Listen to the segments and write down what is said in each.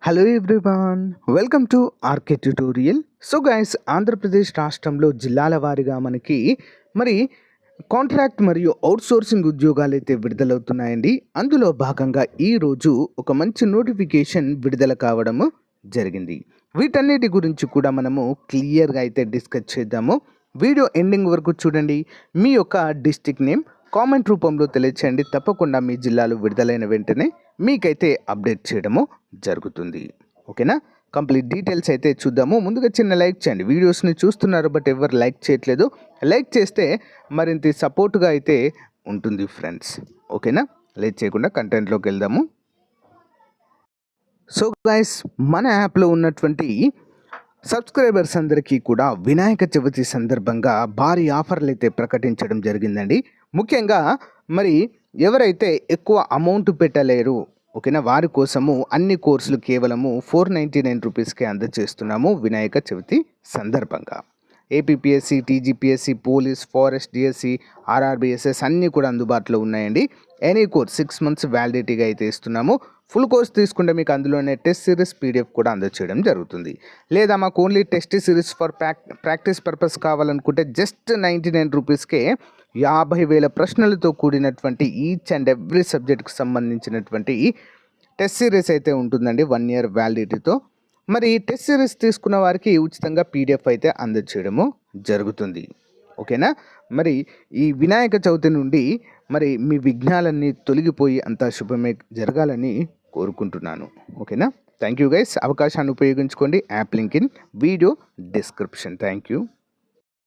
Hello everyone, welcome to RK tutorial. So guys, Andhra Pradesh రాష్ట్రంలో జిల్లాల వారీగా మనకి మరి కాంట్రాక్ట్ మరియు అవుట్సోర్సింగ్ ఉద్యోగాలు అయితే విడుదలవుతున్నాయండి. అందులో భాగంగా ఈరోజు ఒక మంచి నోటిఫికేషన్ విడుదల కావడము జరిగింది. వీటన్నిటి గురించి కూడా మనము క్లియర్గా అయితే డిస్కస్ చేద్దాము. వీడియో ఎండింగ్ వరకు చూడండి. మీ యొక్క డిస్ట్రిక్ట్ నేమ్ కామెంట్ రూపంలో తెలియచేయండి. తప్పకుండా మీ జిల్లాలో విడుదలైన వెంటనే మీకైతే అప్డేట్ చేయడము జరుగుతుంది. ఓకేనా? కంప్లీట్ డీటెయిల్స్ అయితే చూద్దాము. ముందుగా చిన్న లైక్ చేయండి. వీడియోస్ని చూస్తున్నారు బట్ ఎవరు లైక్ చేయట్లేదు. లైక్ చేస్తే మరింత సపోర్ట్గా అయితే ఉంటుంది ఫ్రెండ్స్. ఓకేనా? లేట్ చేయకుండా కంటెంట్లోకి వెళ్దాము. సో గైస్, మన యాప్లో ఉన్నటువంటి సబ్స్క్రైబర్స్ అందరికీ కూడా వినాయక చవితి సందర్భంగా భారీ ఆఫర్లు అయితే ప్రకటించడం జరిగిందండి. ముఖ్యంగా మరి ఎవరైతే ఎక్కువ అమౌంట్ పెట్టలేరు, ఓకేనా, వారి కోసము అన్ని కోర్సులు కేవలము 499 రూపీస్కే అందజేస్తున్నాము వినాయక చవితి సందర్భంగా. APPSC, TGPSC, police, forest, DSC, RRBSS అన్నీ కూడా అందుబాటులో ఉన్నాయండి. ఎనీ కోర్స్ 6 months వ్యాలిడిటీగా అయితే ఇస్తున్నాము. ఫుల్ కోర్స్ తీసుకుంటే మీకు అందులోనే టెస్ట్ సిరీస్ పీడిఎఫ్ కూడా అందజేయడం జరుగుతుంది. లేదా మాకు only test series for practice purpose కావాలనుకుంటే జస్ట్ 99 రూపీస్కే 50,000 ప్రశ్నలతో కూడినటువంటి ఈచ్ అండ్ ఎవ్రీ సబ్జెక్ట్కి సంబంధించినటువంటి టెస్ట్ సిరీస్ అయితే ఉంటుందండి 1 year వ్యాలిడిటీతో. మరి టెస్ట్ సిరీస్ తీసుకున్న వారికి ఉచితంగా పీడిఎఫ్ అయితే అందజేయడము జరుగుతుంది. ఓకేనా? మరి ఈ వినాయక చవితి నుండి మరి మీ విఘ్నాలన్నీ తొలగిపోయి అంతా శుభమే జరగాలని కోరుకుంటున్నాను. ఓకేనా? Thank you guys. అవకాశాన్ని ఉపయోగించుకోండి. App link in video description. Thank you.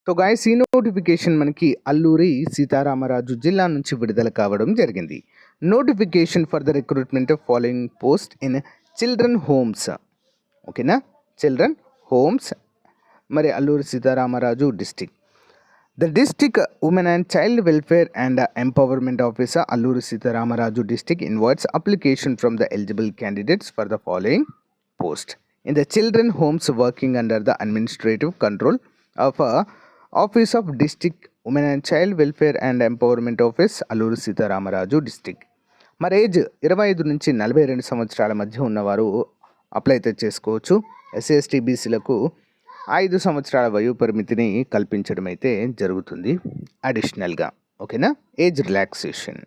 So guys, ఈ నోటిఫికేషన్ మనకి అల్లూరి సీతారామరాజు జిల్లా నుంచి విడుదల కావడం జరిగింది. Notification for the recruitment of following post in children homes. ఓకేనా? చిల్డ్రన్ హోమ్స్, మరి Alluri Sitaramaraju district. The District Women and Child Welfare and Empowerment Officer, Alluri Sitaramarazu District, invites application from the eligible candidates for the following post in the children homes working under the administrative control of Office of District Women and Child Welfare and Empowerment Office, Alluri Sitaramarazu District. మరి age 25 నుంచి 42 సంవత్సరాల మధ్య ఉన్నవారు apply అయితే చేసుకోవచ్చు. SC ST బీసీలకు 5 సంవత్సరాల వయో పరిమితిని కల్పించడం అయితే జరుగుతుంది అడిషనల్గా. ఓకేనా? Age relaxation.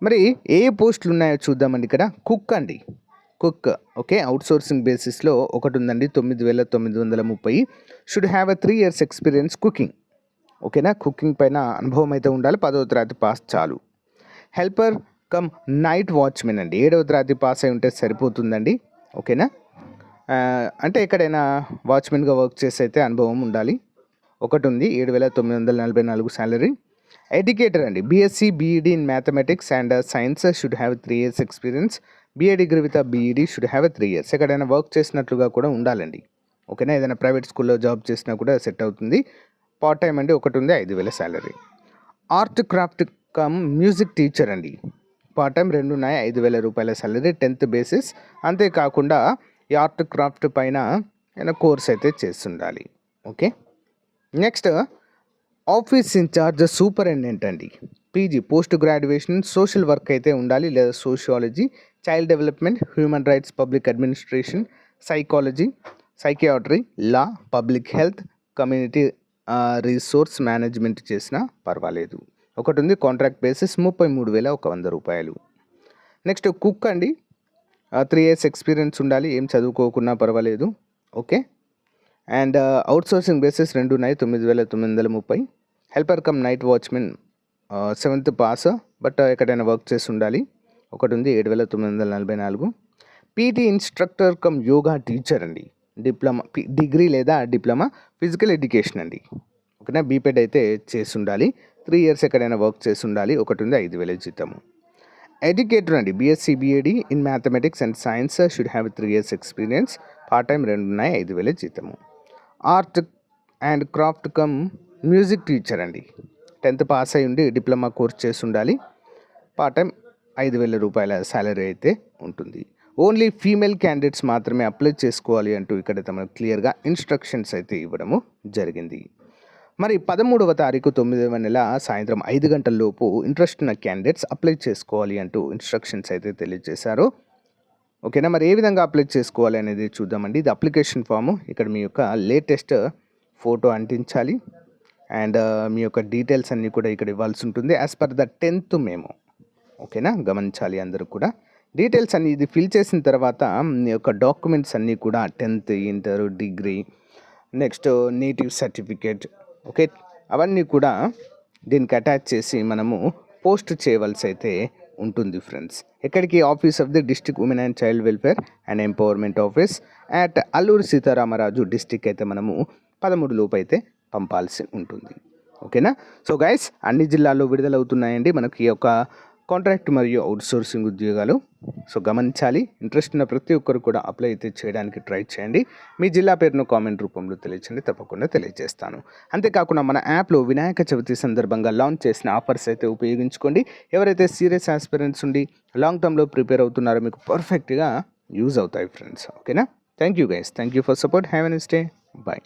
మరి ఏ పోస్టులు ఉన్నాయో చూద్దామండి. ఇక్కడ కుక్ అండి, కుక్. ఓకే, అవుట్సోర్సింగ్ బేసిస్లో ఒకటి ఉందండి, 9,930. Should have 3 years experience cooking. ఓకేనా? కుకింగ్ పైన అనుభవం అయితే ఉండాలి. 10వ తరగతి పాస్ చాలు. హెల్పర్ కమ్ నైట్ వాచ్మెన్ అండి, 7వ తరగతి పాస్ అయి ఉంటే సరిపోతుందండి. ఓకేనా? అంటే ఎక్కడైనా వాచ్మెన్గా వర్క్ చేసి అయితే అనుభవం ఉండాలి. ఒకటి ఉంది, 7,944 శాలరీ. ఎడ్యుకేటర్ అండి, BSc BEd in mathematics and science, should have 3 years experience. BA degree with BEd should have 3 years. ఎక్కడైనా వర్క్ చేసినట్లుగా కూడా ఉండాలండి. ఓకేనా? ఏదైనా ప్రైవేట్ స్కూల్లో జాబ్ చేసినా కూడా సెట్ అవుతుంది. పార్ట్ టైం అండి, ఒకటి ఉంది, 5,000 salary. Art craft cum music teacher అండి, పార్ట్ టైం 2 ఉన్నాయి, 5,000 రూపాయల శాలరీ, 10th బేసిస్. అంతేకాకుండా ఈ ఆర్ట్ క్రాఫ్ట్ పైన కోర్స్ అయితే చేస్తుండాలి. Okay. Next, office in-charge superintendent అండి, PG post graduation, social work అయితే ఉండాలి, లేదా sociology, child development, human rights, public administration, psychology, psychiatry, law, public health, community resource management చేసినా పర్వాలేదు. ఒకటి ఉంది, కాంట్రాక్ట్ బేసిస్, 33,100 రూపాయలు. నెక్స్ట్, కుక్ అండి, 3 years ఎక్స్పీరియన్స్ ఉండాలి, ఏం చదువుకోకున్నా పర్వాలేదు. ఓకే. అండ్ అవుట్సోర్సింగ్ బేసిస్ 2 ఉన్నాయి, 9,930. Helper cum night watchman 7th pass, but ఎక్కడైనా వర్క్ చేసి ఉండాలి. ఒకటి ఉంది, 7,944. PT instructor cum yoga teacher అండి, డిప్లొమా, డిగ్రీ లేదా డిప్లొమా ఫిజికల్ ఎడ్యుకేషన్ అండి. ఓకేనా? బీపెడ్ అయితే చేసి ఉండాలి. 3 years ఎక్కడైనా వర్క్ చేసి ఉండాలి. ఒకటి ఉంది, 5,000 జీతము. ఎడ్యుకేటర్ అండి, BSc BEd in mathematics and science, should have 3 years experience. Part time 2 ఉన్నాయి, 5,000 జీతము. Art and craft cum music teacher అండి, 10th పాస్ అయి ఉండి డిప్లొమా కోర్స్ చేసి ఉండాలి. పార్ట్ టైం 5,000 రూపాయల శాలరీ అయితే ఉంటుంది. ఓన్లీ ఫీమేల్ క్యాండిడేట్స్ మాత్రమే అప్లై చేసుకోవాలి అంటూ ఇక్కడ మనకు క్లియర్గా ఇన్స్ట్రక్షన్స్ అయితే ఇవ్వడము జరిగింది. మరి 13వ తారీఖు 9వ నెల సాయంత్రం 5 గంటలలోపు ఇంట్రెస్ట్ ఉన్న క్యాండిడేట్స్ అప్లై చేసుకోవాలి అంటూ ఇన్స్ట్రక్షన్స్ అయితే తెలియజేశారు. ఓకేనా. మరి ఏ విధంగా అప్లై చేసుకోవాలి అనేది చూద్దామండి. ఇది అప్లికేషన్ ఫాము. ఇక్కడ మీ యొక్క లేటెస్ట్ ఫోటో అంటించాలి అండ్ మీ యొక్క డీటెయిల్స్ అన్నీ కూడా ఇక్కడ ఇవ్వాల్సి ఉంటుంది as per the 10th memo. ఓకేనా, గమనించాలి అందరూ కూడా. డీటెయిల్స్ అన్నీ ఇది ఫిల్ చేసిన తర్వాత మీ యొక్క డాక్యుమెంట్స్ అన్నీ కూడా 10th, inter, degree, next native certificate, okay, అవన్నీ కూడా దీనికి అటాచ్ చేసి మనము పోస్ట్ చేయవలసి అయితే ఉంటుంది ఫ్రెండ్స్. ఎక్కడికి? Office of the district women and child welfare and empowerment office at Alluri Sitaramaraju district అయితే మనము 13 లోపు అయితే పంపాల్సి ఉంటుంది. ఓకేనా. సో గైస్, అన్ని జిల్లాల్లో విడుదలవుతున్నాయండి మనకి ఈ యొక్క కాంట్రాక్ట్ మరియు అవుట్సోర్సింగ్ ఉద్యోగాలు. సో గమనించాలి. ఇంట్రెస్ట్ ఉన్న ప్రతి ఒక్కరు కూడా అప్లై అయితే చేయడానికి ట్రై చేయండి. మీ జిల్లా పేరును కామెంట్ రూపంలో తెలియచేయండి, తప్పకుండా తెలియజేస్తాను. అంతేకాకుండా మన యాప్లో వినాయక చవితి సందర్భంగా లాంచ్ చేసిన ఆఫర్స్ అయితే ఉపయోగించుకోండి. ఎవరైతే సీరియస్ ఆస్పిరెంట్స్ ఉండి లాంగ్ టర్మ్లో ప్రిపేర్ అవుతున్నారో మీకు పర్ఫెక్ట్గా యూజ్ అవుతాయి ఫ్రెండ్స్. ఓకేనా. Thank you guys, thank you for support. Have a nice day. Bye.